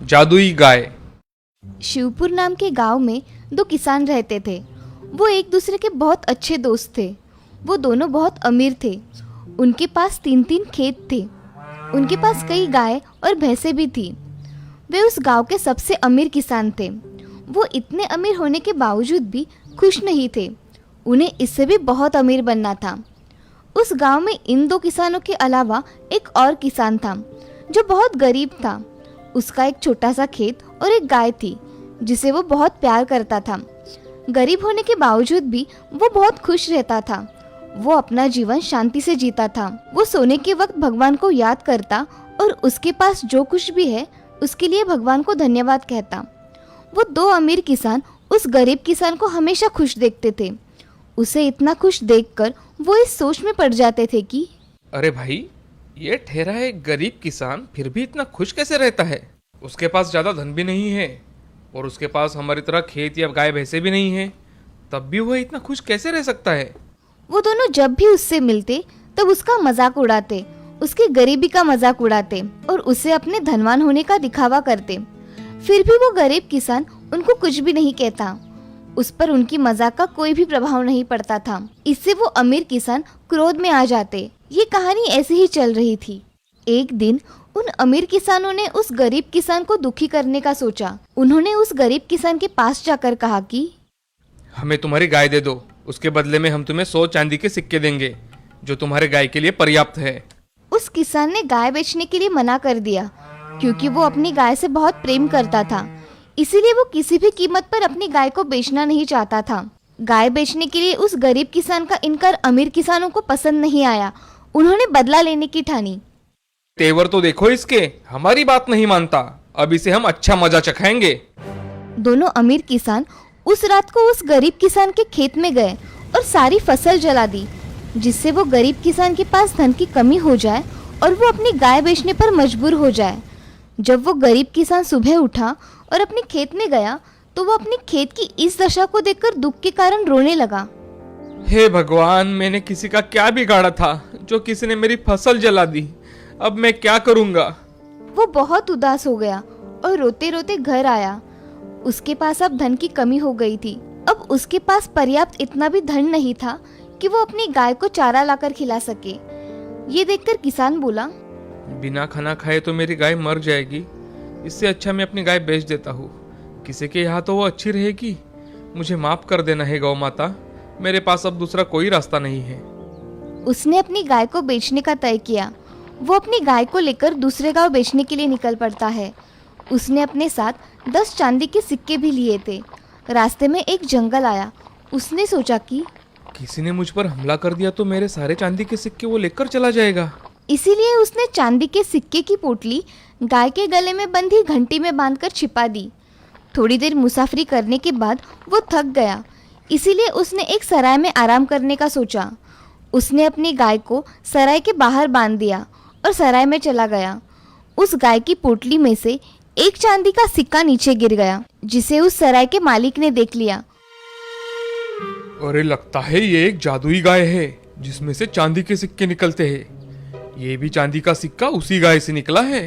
जादुई गाय। शिवपुर नाम के गांव में दो किसान रहते थे। वो एक दूसरे के बहुत अच्छे दोस्त थे। वो दोनों बहुत अमीर थे। उनके पास 3-3 खेत थे। उनके पास कई गाय और भैंसें भी थी। वे उस गांव के सबसे अमीर किसान थे। वो इतने अमीर होने के बावजूद भी खुश नहीं थे। उन्हें इससे भी बहुत अमीर बनना था। उस गांव में इन दो किसानों के अलावा एक और किसान था जो बहुत गरीब था। उसका एक छोटा सा खेत और एक गाय थी जिसे वो बहुत प्यार करता था। गरीब होने के बावजूद भी वो बहुत खुश रहता था। वो अपना जीवन शांति से जीता था। वो सोने के वक्त भगवान को याद करता और उसके पास जो कुछ भी है उसके लिए भगवान को धन्यवाद कहता। वो दो अमीर किसान उस गरीब किसान को हमेशा खुश देखते थे। उसे इतना खुश देखकर वो इस सोच में पड़ जाते थे कि अरे भाई, ये ठहरा है गरीब किसान फिर भी इतना खुश कैसे रहता है। उसके पास ज़्यादा धन भी नहीं है और उसके पास हमारी तरह खेत या गाय भैंसे भी नहीं है, तब भी वह इतना खुश कैसे रह सकता है। वो दोनों जब भी उससे मिलते तब उसका मजाक उड़ाते, उसकी गरीबी का मजाक उड़ाते और उसे अपने धनवान होने का दिखावा करते। फिर भी वो गरीब किसान उनको कुछ भी नहीं कहता। उस पर उनकी मजाक का कोई भी प्रभाव नहीं पड़ता था। इससे वो अमीर किसान क्रोध में आ जाते। ये कहानी ऐसे ही चल रही थी। एक दिन उन अमीर किसानों ने उस गरीब किसान को दुखी करने का सोचा। उन्होंने उस गरीब किसान के पास जाकर कहा कि हमें तुम्हारी गाय दे दो, उसके बदले में हम तुम्हें 100 चांदी के सिक्के देंगे जो तुम्हारे गाय के लिए पर्याप्त है। उस किसान ने गाय बेचने के लिए मना कर दिया क्योंकि वो अपनी गाय से बहुत प्रेम करता था। इसीलिए वो किसी भी कीमत पर अपनी गाय को बेचना नहीं चाहता था। गाय बेचने के लिए उस गरीब किसान का इनकार अमीर किसानों को पसंद नहीं आया। उन्होंने बदला लेने की ठानी। तेवर तो देखो इसके, हमारी बात नहीं मानता, अब इसे हम अच्छा मजा चखाएंगे। दोनों अमीर किसान उस रात को उस गरीब किसान के खेत में गए और सारी फसल जला दी, जिससे वो गरीब किसान के पास धन की कमी हो जाए और वो अपनी गाय बेचने पर मजबूर हो जाए। जब वो गरीब किसान सुबह उठा और अपने खेत में गया तो वो अपने खेत की इस दशा को देखकर दुख के कारण रोने लगा। हे भगवान, मैंने किसी का क्या बिगाड़ा था जो किसी ने मेरी फसल जला दी। अब मैं क्या करूंगा। वो बहुत उदास हो गया और रोते रोते घर आया। उसके पास अब धन की कमी हो गई थी। अब उसके पास पर्याप्त इतना भी धन नहीं था कि वो अपनी गाय को चारा लाकर खिला सके। ये देखकर किसान बोला, बिना खाना खाए तो मेरी गाय मर जाएगी। इससे अच्छा मैं अपनी गाय बेच देता हूँ, किसी के यहाँ तो वो अच्छी रहेगी। मुझे माफ कर देना है गौ माता, मेरे पास अब दूसरा कोई रास्ता नहीं है। उसने अपनी गाय को बेचने का तय किया। वो अपनी गाय को लेकर दूसरे गांव बेचने के लिए निकल पड़ता है। उसने अपने साथ 10 चांदी के सिक्के भी लिए थे। रास्ते में एक जंगल आया। उसने सोचा कि किसी ने मुझ पर हमला कर दिया तो मेरे सारे चांदी के सिक्के वो लेकर चला जाएगा। इसीलिए उसने चांदी के सिक्के की पोटली गाय के गले में बंधी घंटी में बांधकर छिपा दी। थोड़ी देर मुसाफरी करने के बाद वो थक गया, इसीलिए उसने एक सराय में आराम करने का सोचा। उसने अपनी गाय को सराय के बाहर बांध दिया और सराय में चला गया। उस गाय की पोटली में से एक चांदी का सिक्का नीचे गिर गया, जिसे उस सराय के मालिक ने देख लिया। अरे, लगता है ये एक जादुई गाय है जिसमें से चांदी के सिक्के निकलते हैं। ये भी चांदी का सिक्का उसी गाय से निकला है।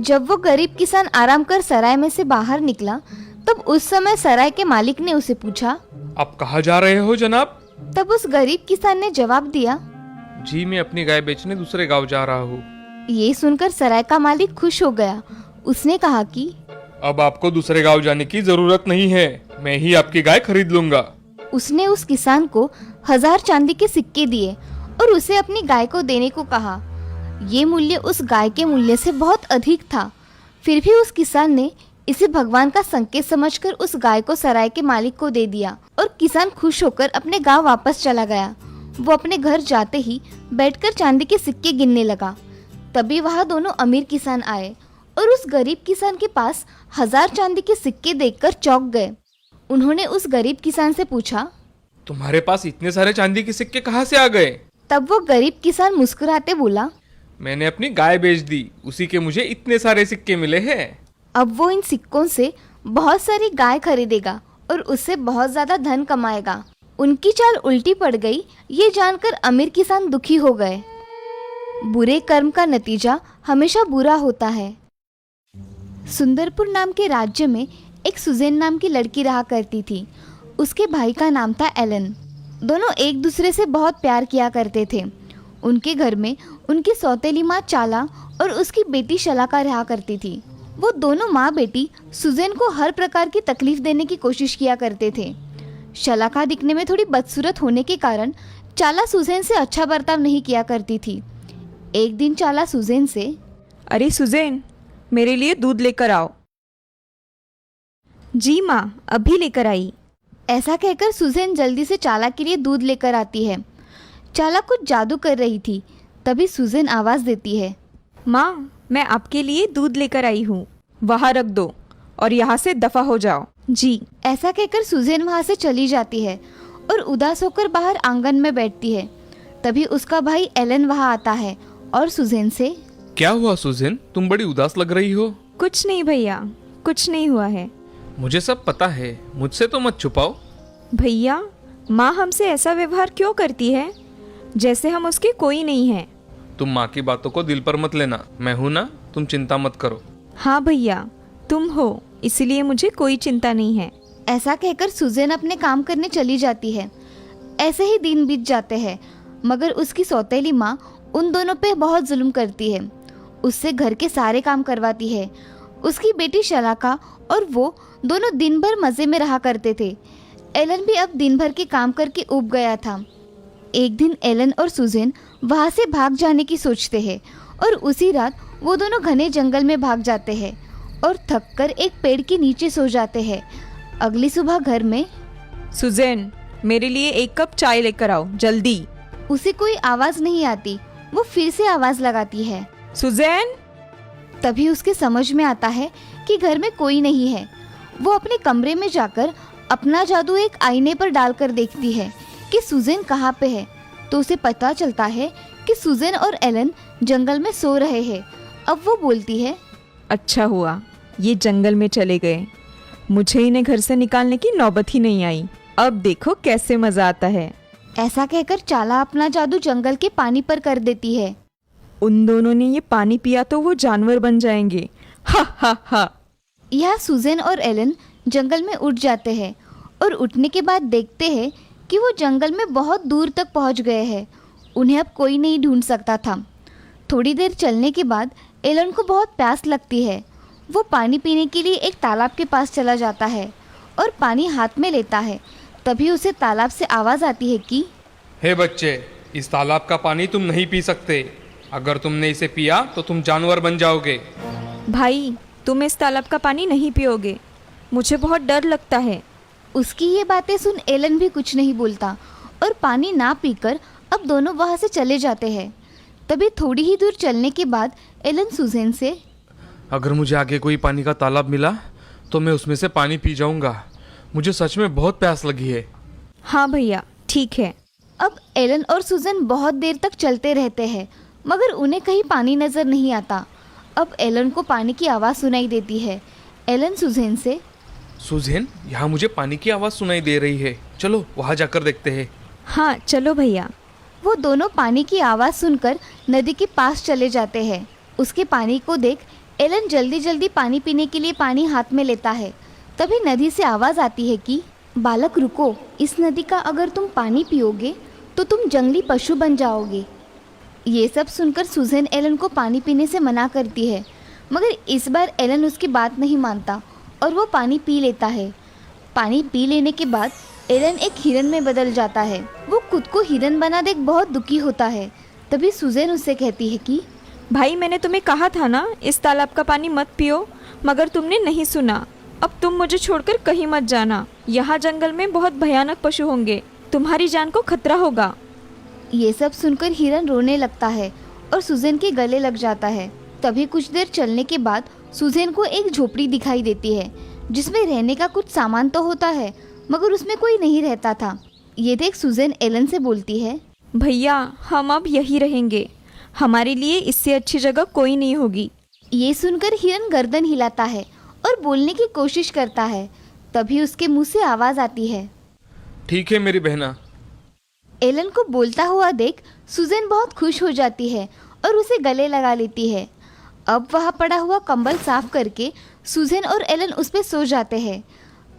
जब वो गरीब किसान आराम कर सराय में से बाहर निकला तब उस समय सराय के मालिक ने उसे पूछा, आप कहाँ जा रहे हो जनाब? तब उस गरीब किसान ने जवाब दिया, जी, मैं अपनी गाय बेचने दूसरे गांव जा रहा हूँ। ये सुनकर सराय का मालिक खुश हो गया। उसने कहा कि अब आपको दूसरे गांव जाने की जरूरत नहीं है, मैं ही आपकी गाय खरीद लूंगा। उसने उस किसान को 1000 चांदी के सिक्के दिए और उसे अपनी गाय को देने को कहा। ये मूल्य उस गाय के मूल्य से बहुत अधिक था। फिर भी उस किसान ने इसे भगवान का संकेत समझकर उस गाय को सराय के मालिक को दे दिया और किसान खुश होकर अपने गांव वापस चला गया। वो अपने घर जाते ही बैठकर चांदी के सिक्के गिनने लगा। तभी वहाँ दोनों अमीर किसान आए और उस गरीब किसान के पास 1000 चांदी के सिक्के देखकर चौंक गए। उन्होंने उस गरीब किसान से पूछा, तुम्हारे पास इतने सारे चांदी के सिक्के कहाँ से आ गए? तब वो गरीब किसान मुस्कुराते बोला, मैंने अपनी गाय बेच दी, उसी के मुझे इतने सारे सिक्के मिले हैं। अब वो इन सिक्कों से बहुत सारी गाय खरीदेगा और उससे बहुत ज्यादा धन कमाएगा। उनकी चाल उल्टी पड़ गई। ये जानकर अमीर किसान दुखी हो गए। बुरे कर्म का नतीजा हमेशा बुरा होता है। सुंदरपुर नाम के राज्य में एक सुजेन नाम की लड़की रहा करती थी। उसके भाई का नाम था एलन। दोनों एक दूसरे से बहुत प्यार किया करते थे। उनके घर में उनकी सौतेली माँ चाला और उसकी बेटी शलाका रहा करती थी। वो दोनों माँ बेटी सुजेन को हर प्रकार की तकलीफ देने की कोशिश किया करते थे। शलाका दिखने में थोड़ी बदसूरत होने के कारण चाला सुजेन से अच्छा बर्ताव नहीं किया करती थी। एक दिन चाला सुजेन से, अरे सुजेन, मेरे लिए दूध लेकर आओ। जी माँ, अभी लेकर आई। ऐसा कहकर सुजेन जल्दी से चाला के लिए दूध लेकर आती है। चाला कुछ जादू कर रही थी। तभी सुजेन आवाज़ देती है, माँ, मैं आपके लिए दूध लेकर आई हूँ, वहाँ रख दो और यहाँ से दफ़ा हो जाओ। जी। ऐसा कहकर सुजेन वहाँ से चली जाती है और उदास होकर बाहर आंगन में बैठती है। तभी उसका भाई एलन वहाँ आता है और सुजेन से, क्या हुआ सुजेन, तुम बड़ी उदास लग रही हो। कुछ नहीं भैया, कुछ नहीं हुआ है। मुझे सब पता है, मुझसे तो मत छुपाओ। भैया, माँ हमसे ऐसा व्यवहार क्यों करती है, जैसे हम उसके कोई नहीं हैं। तुम माँ की बातों को दिल पर मत लेना, मैं हूं ना, तुम चिंता मत करो। हाँ भैया, तुम हो, इसलिए मुझे कोई चिंता नहीं है। ऐसा कहकर सुजेन अपने काम करने चली जाती है। ऐसे ही दिन बीत जाते हैं, मगर उसकी सौतेली माँ उन दोनों पे बहुत जुल्म करती है। उससे घर के सारे काम करवाती है। उसकी बेटी शलाका और वो दोनों दिन भर मज़े में रहा करते थे। एलन भी अब दिन भर के काम करके ऊब गया था। एक दिन एलन और सुजेन वहाँ से भाग जाने की सोचते हैं और उसी रात वो दोनों घने जंगल में भाग जाते हैं और थककर एक पेड़ के नीचे सो जाते हैं। अगली सुबह घर में, सुजेन, मेरे लिए 1 कप चाय लेकर आओ, जल्दी। उसे कोई आवाज़ नहीं आती। वो फिर से आवाज़ लगाती है, सुजेन। तभी उसके समझ में आता है कि घर में कोई नहीं है। वो अपने कमरे में जाकर अपना जादू एक आईने पर डालकर देखती है कि सुजेन कहाँ पे है। तो उसे पता चलता है कि सुजेन और एलन जंगल में सो रहे हैं। अब वो बोलती है, अच्छा हुआ ये जंगल में चले गए, मुझे इन्हें घर से निकालने की नौबत ही नहीं आई। अब देखो कैसे मज़ा आता है। ऐसा कहकर चाला अपना जादू जंगल के पानी पर कर देती है। उन दोनों ने ये पानी पिया तो वो जानवर बन जाएंगे। हा हा हा। यह सुजेन और एलन जंगल में उठ जाते हैं और उठने के बाद देखते हैं कि वो जंगल में बहुत दूर तक पहुंच गए हैं। उन्हें अब कोई नहीं ढूंढ सकता था। थोड़ी देर चलने के बाद एलन को बहुत प्यास लगती है। वो पानी पीने के लिए एक तालाब के पास चला जाता है और पानी हाथ में लेता है। तभी उसे तालाब से आवाज़ आती है कि, हे बच्चे, इस तालाब का पानी तुम नहीं पी सकते। अगर तुमने इसे पिया तो तुम जानवर बन जाओगे। भाई, तुम इस तालाब का पानी नहीं पियोगे, मुझे बहुत डर लगता है। उसकी ये बातें सुन एलन भी कुछ नहीं बोलता और पानी ना पीकर अब दोनों वहाँ से चले जाते हैं। तभी थोड़ी ही दूर चलने के बाद एलन सुजेन से, अगर मुझे आगे कोई पानी का तालाब मिला तो मैं उसमें से पानी पी जाऊंगा। मुझे सच में बहुत प्यास लगी है। हाँ भैया, ठीक है। अब एलन और सुजेन बहुत देर तक चलते रहते हैं, मगर उन्हें कहीं पानी नज़र नहीं आता। अब एलन को पानी की आवाज़ सुनाई देती है। एलन सुजेन से, सुजेन, यहाँ मुझे पानी की आवाज़ सुनाई दे रही है, चलो वहाँ जाकर देखते हैं। हाँ चलो भैया। वो दोनों पानी की आवाज़ सुनकर नदी के पास चले जाते हैं। उसके पानी को देख एलन जल्दी जल्दी पानी पीने के लिए पानी हाथ में लेता है। तभी नदी से आवाज़ आती है कि, बालक रुको, इस नदी का अगर तुम पानी पियोगे तो तुम जंगली पशु बन जाओगे। ये सब सुनकर सुजेन एलन को पानी पीने से मना करती है, मगर इस बार एलन उसकी बात नहीं मानता और वो पानी पी लेता है। पानी पी लेने के बाद एलन एक हिरन में बदल जाता है। वो खुद को हिरन बना देख बहुत दुखी होता है। तभी सुजेन उससे कहती है कि, भाई, मैंने तुम्हें कहा था ना इस तालाब का पानी मत पियो, मगर तुमने नहीं सुना। अब तुम मुझे छोड़कर कहीं मत जाना। यहाँ जंगल में बहुत भयानक पशु होंगे, तुम्हारी जान को खतरा होगा। ये सब सुनकर हिरन रोने लगता है और सुजेन के गले लग जाता है। तभी कुछ देर चलने के बाद सुजेन को एक झोपड़ी दिखाई देती है, जिसमें रहने का कुछ सामान तो होता है, मगर उसमें कोई नहीं रहता था। ये देख सुजेन एलन से बोलती है, भैया, हम अब यहीं रहेंगे, हमारे लिए इससे अच्छी जगह कोई नहीं होगी। ये सुनकर हिरन गर्दन हिलाता है और बोलने की कोशिश करता है। तभी उसके मुंह से आवाज़ आती है, ठीक है मेरी बहना। एलन को बोलता हुआ देख सुजेन बहुत खुश हो जाती है और उसे गले लगा लेती है। अब वहाँ पड़ा हुआ कंबल साफ करके सुज़ैन और एलन उस पर सो जाते हैं।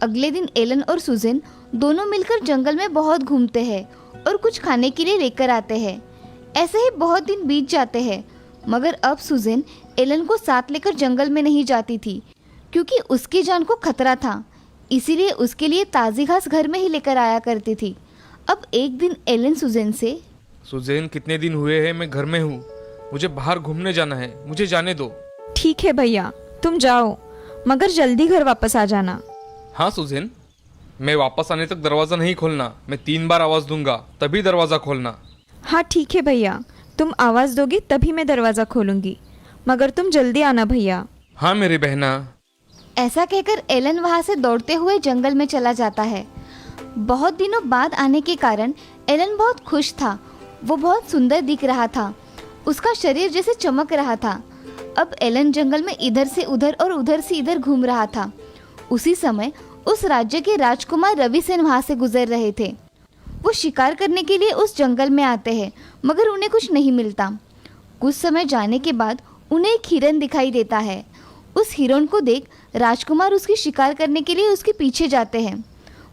अगले दिन एलन और सुज़ैन दोनों मिलकर जंगल में बहुत घूमते हैं और कुछ खाने के लिए लेकर आते हैं। ऐसे ही बहुत दिन बीत जाते हैं, मगर अब सुज़ैन एलन को साथ लेकर जंगल में नहीं जाती थी क्योंकि उसकी जान को खतरा था। इसीलिए उसके लिए ताज़ी घास घर में ही लेकर आया करती थी। अब एक दिन एलन सुज़ैन से, सुज़ैन कितने दिन हुए हैं मैं घर में हूँ, मुझे बाहर घूमने जाना है, मुझे जाने दो। ठीक है भैया, तुम जाओ, मगर जल्दी घर वापस आ जाना। हाँ सुज़ैन, मैं वापस आने तक दरवाज़ा नहीं खोलना। मैं 3 बार आवाज़ दूंगा तभी दरवाज़ा खोलना। हाँ ठीक है भैया, तुम आवाज़ दोगे तभी मैं दरवाज़ा खोलूँगी, मगर तुम जल्दी आना भैया। हाँ मेरी बहना। ऐसा कहकर एलन वहाँ से दौड़ते हुए जंगल में चला जाता है। बहुत दिनों बाद आने के कारण एलन बहुत खुश था। वो बहुत सुंदर दिख रहा था, उसका शरीर जैसे चमक रहा था। अब एलन जंगल में इधर से उधर और उधर से इधर घूम रहा था। उसी समय उस राज्य के राजकुमार रविसेन वहाँ से गुजर रहे थे। वो शिकार करने के लिए उस जंगल में आते हैं, मगर उन्हें कुछ नहीं मिलता। कुछ समय जाने के बाद उन्हें एक हिरन दिखाई देता है। उस हिरन को देख राजकुमार उसकी शिकार करने के लिए उसके पीछे जाते हैं,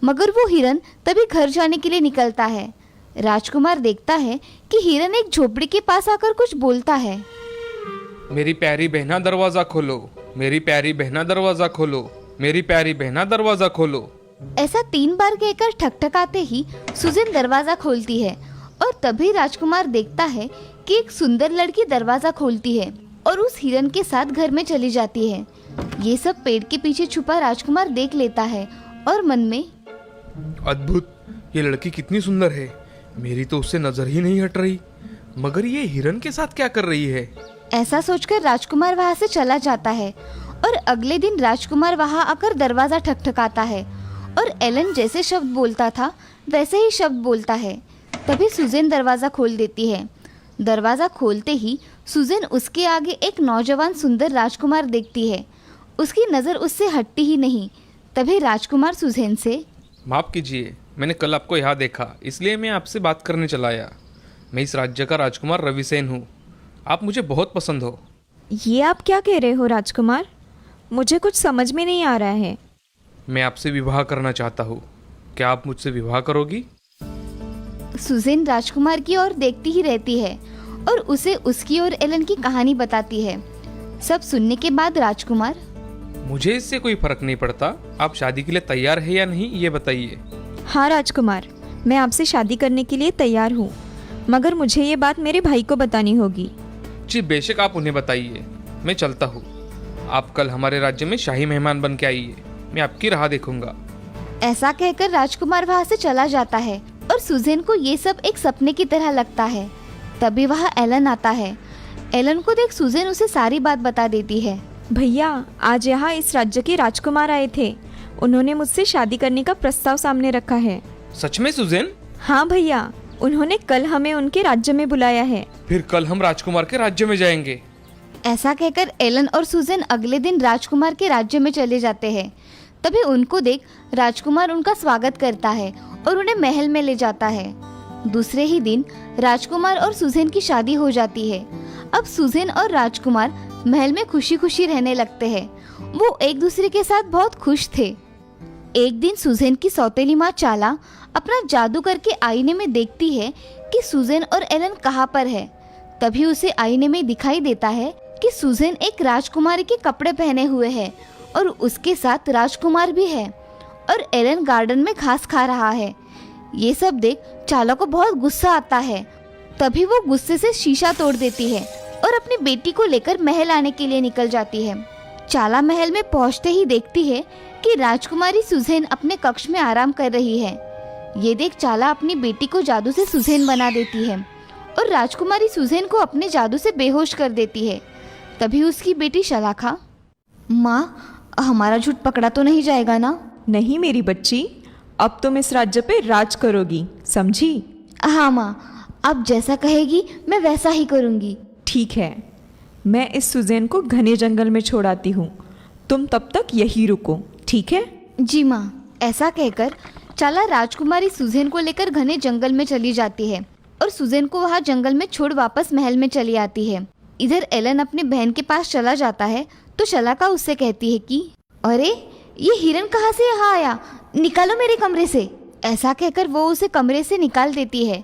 मगर वो हिरन तभी घर जाने के लिए निकलता है। राजकुमार देखता है कि हिरन एक झोपड़ी के पास आकर कुछ बोलता है। मेरी प्यारी बहना दरवाज़ा खोलो, मेरी प्यारी बहना दरवाज़ा खोलो, मेरी प्यारी बहना दरवाज़ा खोलो। ऐसा 3 बार कहकर ठकठकाते ही सुज़ैन दरवाज़ा खोलती है और तभी राजकुमार देखता है कि एक सुंदर लड़की दरवाज़ा खोलती है और उस हिरन के साथ घर में चली जाती है। ये सब पेड़ के पीछे छुपा राजकुमार देख लेता है और मन में, अद्भुत, ये लड़की कितनी सुंदर है, मेरी तो उससे नजर ही नहीं हट रही, मगर ये हिरन के साथ क्या कर रही है। ऐसा सोचकर राजकुमार वहाँ से चला जाता है और अगले दिन राजकुमार वहाँ आकर दरवाज़ा ठकठकाता है और एलन जैसे शब्द बोलता था वैसे ही शब्द बोलता है। तभी सुज़ैन दरवाज़ा खोल देती है। दरवाज़ा खोलते ही सुज़ैन उसके आगे एक नौजवान सुंदर राजकुमार देखती है। उसकी नज़र उससे हटती ही नहीं। तभी राजकुमार सुज़ैन से, माफ़ कीजिए, मैंने कल आपको यहाँ देखा, इसलिए मैं आपसे बात करने चला आया। मैं इस राज्य का राजकुमार रविसेन हूँ, आप मुझे बहुत पसंद हो। ये आप क्या कह रहे हो राजकुमार? मुझे कुछ समझ में नहीं आ रहा है। मैं आपसे विवाह करना चाहता हूँ, क्या आप मुझसे विवाह करोगी। सुज़ैन राजकुमार की ओर देखती ही रहती है और उसे उसकी और एलन की कहानी बताती है। सब सुनने के बाद राजकुमार, मुझे इससे कोई फर्क नहीं पड़ता, आप शादी के लिए तैयार है या नहीं ये बताइए। हाँ राजकुमार, मैं आपसे शादी करने के लिए तैयार हूँ, मगर मुझे ये बात मेरे भाई को बतानी होगी। जी बेशक, आप उन्हें बताइए, मैं चलता हूँ। आप कल हमारे राज्य में शाही मेहमान बन के आइए, मैं आपकी राह देखूंगा। ऐसा कहकर राजकुमार वहाँ से चला जाता है और सुज़ैन को ये सब एक सपने की तरह लगता है। तभी वहाँ एलन आता है। एलन को देख सुज़ैन उसे सारी बात बता देती है। भैया, आज यहाँ इस राज्य के राजकुमार आए थे, उन्होंने मुझसे शादी करने का प्रस्ताव सामने रखा है। सच में सुज़ैन? हाँ भैया, उन्होंने कल हमें उनके राज्य में बुलाया है। फिर कल हम राजकुमार के राज्य में जाएंगे। ऐसा कहकर एलन और सुज़ैन अगले दिन राजकुमार के राज्य में चले जाते हैं। तभी उनको देख राजकुमार उनका स्वागत करता है और उन्हें महल में ले जाता है। दूसरे ही दिन राजकुमार और सुज़ैन की शादी हो जाती है। अब सुज़ैन और राजकुमार महल में खुशी खुशी रहने लगते हैं। वो एक दूसरे के साथ बहुत खुश थे। एक दिन सुज़ैन की सौतेली माँ चाला अपना जादू करके आईने में देखती है कि सुज़ैन और एलन कहाँ पर है। तभी उसे आईने में दिखाई देता है कि सुज़ैन एक राजकुमारी के कपड़े पहने हुए है और उसके साथ राजकुमार भी है और एलन गार्डन में घास खा रहा है। ये सब देख चाला को बहुत गुस्सा आता है। तभी वो गुस्से से शीशा तोड़ देती है और अपनी बेटी को लेकर महल आने के लिए निकल जाती है। चाला महल में पहुंचते ही देखती है कि राजकुमारी सुज़ैन अपने कक्ष में आराम कर रही है। ये देख चाला अपनी बेटी को जादू से सुज़ैन बना देती है और राजकुमारी सुज़ैन को अपने जादू से बेहोश कर देती है। तभी उसकी बेटी शलाखा, माँ, हमारा झूठ पकड़ा तो नहीं जाएगा ना? नहीं मेरी बच्ची, अब तुम इस राज्य पे राज करोगी, समझी? हाँ माँ, आप जैसा कहेगी मैं वैसा ही करूँगी। ठीक है, मैं इस सुज़ैन को घने जंगल में छोड़ आती हूँ, तुम तब तक यही रुको, ठीक है? जी माँ। ऐसा कहकर चाला राजकुमारी सुज़ैन को लेकर घने जंगल में चली जाती है और सुज़ैन को वहाँ जंगल में छोड़ वापस महल में चली आती है। इधर एलन अपने बहन के पास चला जाता है तो शलाका उससे कहती है कि अरे ये हिरन कहाँ से यहाँ आया, निकालो मेरे कमरे से। ऐसा कहकर वो उसे कमरे से निकाल देती है।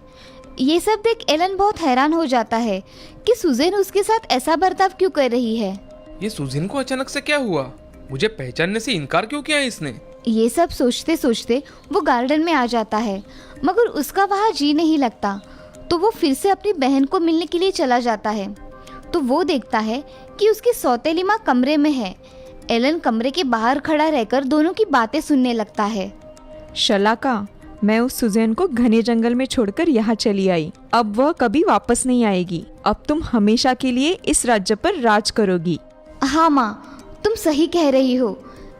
ये सब देख एलन बहुत हैरान हो जाता है कि सुजैन उसके साथ ऐसा बर्ताव क्यों कर रही है। ये सुजैन को अचानक से क्या हुआ? मुझे पहचानने से इनकार क्यों किया इसने? ये सब सोचते सोचते वो गार्डन में आ जाता है, मगर उसका वहाँ जी नहीं लगता। तो वो फिर से अपनी बहन को मिलने के लिए चला जाता है। तो वो देखता है कि उसकी सौतेली माँ कमरे में है। एलन कमरे के बाहर खड़ा रहकर दोनों की बातें सुनने लगता है। शलाका, मैं उस सुजैन को घने जंगल में छोड़कर यहाँ चली आई। अब वह कभी वापस नहीं आएगी। अब तुम हमेशा के लिए इस राज्य पर राज करोगी। हाँ माँ, तुम सही कह रही हो।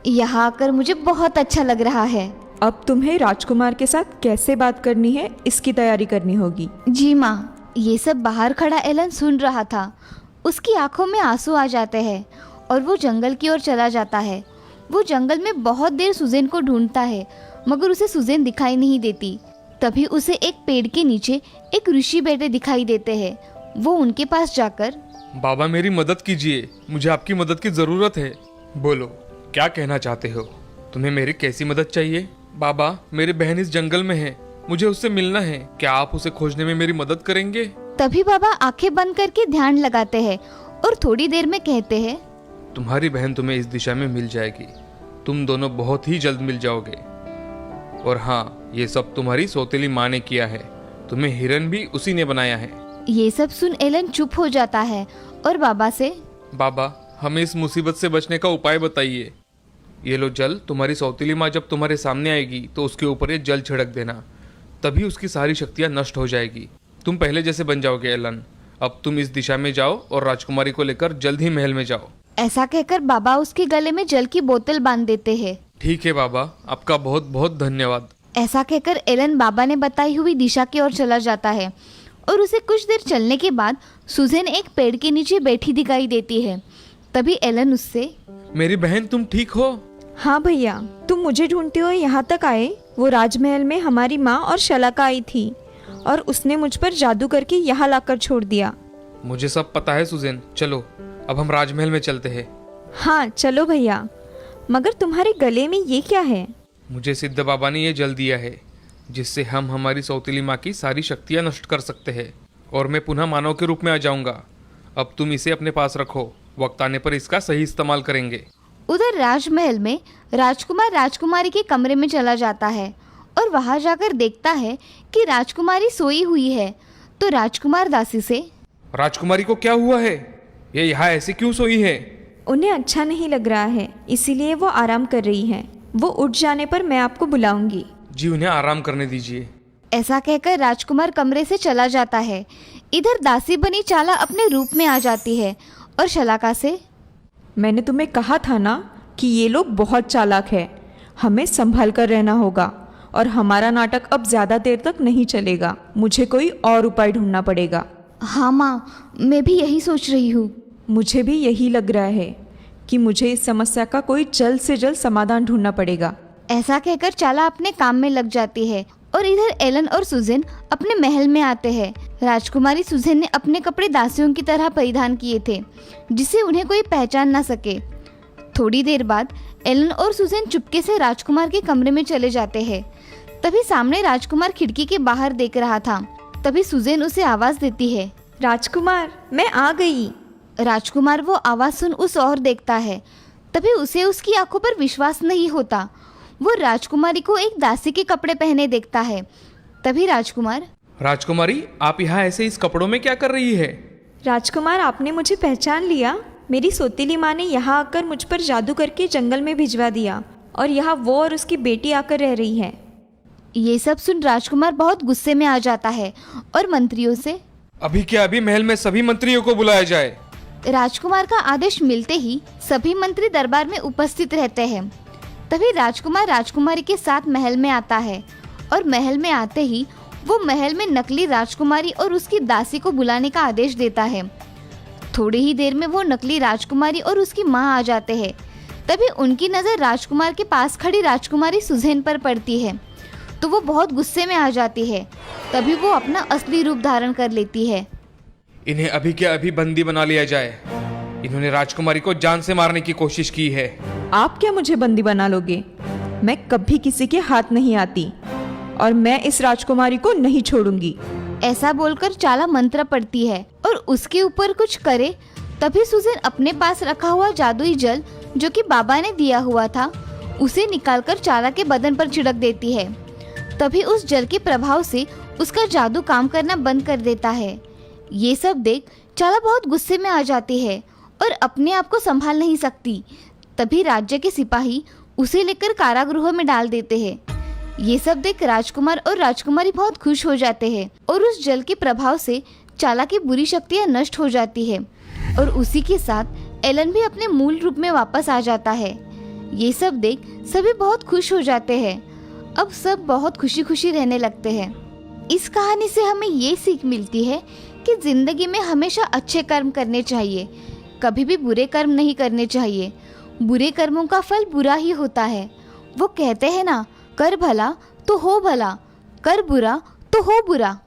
यहाँ आकर मुझे बहुत अच्छा लग रहा है। अब तुम्हें राजकुमार के साथ कैसे बात करनी है इसकी तैयारी करनी होगी। जी माँ। ये सब बाहर खड़ा एलन सुन रहा था। उसकी आंखों में आंसू आ जाते हैं और वो जंगल की ओर चला जाता है। वो जंगल में बहुत देर सुजैन को ढूंढता है, मगर उसे सुजैन दिखाई नहीं देती। तभी उसे एक पेड़ के नीचे एक ऋषि बैठे दिखाई देते हैं। वो उनके पास जाकर, बाबा मेरी मदद कीजिए, मुझे आपकी मदद की जरूरत है। बोलो, क्या कहना चाहते हो? तुम्हें मेरी कैसी मदद चाहिए? बाबा, मेरी बहन इस जंगल में है, मुझे उससे मिलना है। क्या आप उसे खोजने में मेरी मदद करेंगे? तभी बाबा आंखें बंद करके ध्यान लगाते हैं और थोड़ी देर में कहते हैं, तुम्हारी बहन तुम्हें इस दिशा में मिल जाएगी। तुम दोनों बहुत ही जल्द मिल जाओगे। और हाँ, ये सब तुम्हारी सौतेली माँ ने किया है। तुम्हें हिरन भी उसी ने बनाया है। ये सब सुन एलन चुप हो जाता है और बाबा से, बाबा, हमें इस मुसीबत से बचने का उपाय बताइए। ये लो जल, तुम्हारी सौतेली माँ जब तुम्हारे सामने आएगी तो उसके ऊपर ये जल छिड़क देना, तभी उसकी सारी शक्तियाँ नष्ट हो जाएगी। तुम पहले जैसे बन जाओगे एलन। अब तुम इस दिशा में जाओ और राजकुमारी को लेकर जल्द ही महल में जाओ। ऐसा कहकर बाबा उसके गले में जल की बोतल बांध देते हैं। ठीक है बाबा, आपका बहुत बहुत धन्यवाद। ऐसा कहकर एलन बाबा ने बताई हुई दिशा की ओर चला जाता है और उसे कुछ देर चलने के बाद सुजैन एक पेड़ के नीचे बैठी दिखाई देती है। तभी एलन उससे, मेरी बहन, तुम ठीक हो? हाँ भैया, तुम मुझे ढूंढते हुए यहाँ तक आए। वो राजमहल में हमारी माँ और शलाका आई थी और उसने मुझ पर जादू करके यहाँ लाकर छोड़ दिया। मुझे सब पता है सुजैन। चलो अब हम राजमहल में चलते हैं। हाँ चलो भैया, मगर तुम्हारे गले में ये क्या है? मुझे सिद्ध बाबा ने ये जल दिया है, जिससे हम हमारी सौतेली माँ की सारी शक्तियाँ नष्ट कर सकते हैं और मैं पुनः मानव के रूप में आ जाऊंगा। अब तुम इसे अपने पास रखो, वक्त आने पर इसका सही इस्तेमाल करेंगे। उधर राजमहल में राजकुमार राजकुमारी के कमरे में चला जाता है और वहां जाकर देखता है कि राजकुमारी सोई हुई है। तो राजकुमार दासी से, राजकुमारी को क्या हुआ है? ये यहाँ ऐसे क्यों सोई है? उन्हें अच्छा नहीं लग रहा है, इसीलिए वो आराम कर रही है। वो उठ जाने पर मैं आपको बुलाऊंगी। जी, उन्हें आराम करने दीजिए। ऐसा कहकर राजकुमार कमरे से चला जाता है। इधर दासी बनी चाला अपने रूप में आ जाती है और शलाका से, मैंने तुम्हें कहा था ना कि ये लोग बहुत चालाक है। हमें संभल कर रहना होगा और हमारा नाटक अब ज़्यादा देर तक नहीं चलेगा। मुझे कोई और उपाय ढूंढना पड़ेगा। हाँ माँ, मैं भी यही सोच रही हूँ। मुझे भी यही लग रहा है कि मुझे इस समस्या का कोई जल्द से जल्द समाधान ढूंढना पड़ेगा। ऐसा कहकर चाला अपने काम में लग जाती है और इधर एलन और सुजैन अपने महल में आते हैं। राजकुमारी सुजैन ने अपने कपड़े दासियों की तरह परिधान किए थे, जिससे उन्हें कोई पहचान ना सके। थोड़ी देर बाद एलन और सुजैन चुपके से राजकुमार के कमरे में चले जाते हैं। तभी सामने राजकुमार खिड़की के बाहर देख रहा था। तभी सुजैन उसे आवाज देती है, राजकुमार, मैं आ गई। राजकुमार वो आवाज सुन उस ओर देखता है। तभी उसे उसकी आंखों पर विश्वास नहीं होता। वो राजकुमारी को एक दासी के कपड़े पहने देखता है। तभी राजकुमार, राजकुमारी, आप यहाँ ऐसे इस कपड़ों में क्या कर रही है? राजकुमार, आपने मुझे पहचान लिया। मेरी सौतेली माँ ने यहाँ आकर मुझ पर जादू करके जंगल में भिजवा दिया और यहाँ वो और उसकी बेटी आकर रह रही है। ये सब सुन राजकुमार बहुत गुस्से में आ जाता है और मंत्रियों से, अभी क्या अभी महल में सभी मंत्रियों को बुलाया जाए। राजकुमार का आदेश मिलते ही सभी मंत्री दरबार में उपस्थित रहते हैं। तभी राजकुमार राजकुमारी के साथ महल में आता है और महल में आते ही वो महल में नकली राजकुमारी और उसकी दासी को बुलाने का आदेश देता है। थोड़ी ही देर में वो नकली राजकुमारी और उसकी माँ आ जाते हैं। तभी उनकी नज़र राजकुमार के पास खड़ी राजकुमारी सुजैन पर पड़ती है, तो वो बहुत गुस्से में आ जाती है। तभी वो अपना असली रूप धारण कर लेती है। इन्हें अभी के अभी बंदी बना लिया जाए। इन्होंने राजकुमारी को जान से मारने की कोशिश की है। आप क्या मुझे बंदी बना लोगे? मैं कभी किसी के हाथ नहीं आती और मैं इस राजकुमारी को नहीं छोड़ूंगी। ऐसा बोलकर चाला मंत्र पढ़ती है और उसके ऊपर कुछ करे। तभी सुजैन अपने पास रखा हुआ जादुई जल जो कि बाबा ने दिया हुआ था उसे निकालकर चाला के बदन पर छिड़क देती है। तभी उस जल के प्रभाव से उसका जादू काम करना बंद कर देता है। ये सब देख चाला बहुत गुस्से में आ जाती है और अपने आप को संभाल नहीं सकती। तभी राज्य के सिपाही उसे लेकर कारागृह में डाल देते हैं। ये सब देख राजकुमार और राजकुमारी बहुत खुश हो जाते हैं और उस जल के प्रभाव से चाला की बुरी शक्तियाँ नष्ट हो जाती है और उसी के साथ एलन भी अपने मूल रूप में वापस आ जाता है। ये सब देख सभी बहुत खुश हो जाते हैं। अब सब बहुत खुशी खुशी रहने लगते हैं। इस कहानी से हमें ये सीख मिलती है कि जिंदगी में हमेशा अच्छे कर्म करने चाहिए, कभी भी बुरे कर्म नहीं करने चाहिए। बुरे कर्मों का फल बुरा ही होता है। वो कहते हैं ना, कर भला तो हो भला, कर बुरा तो हो बुरा।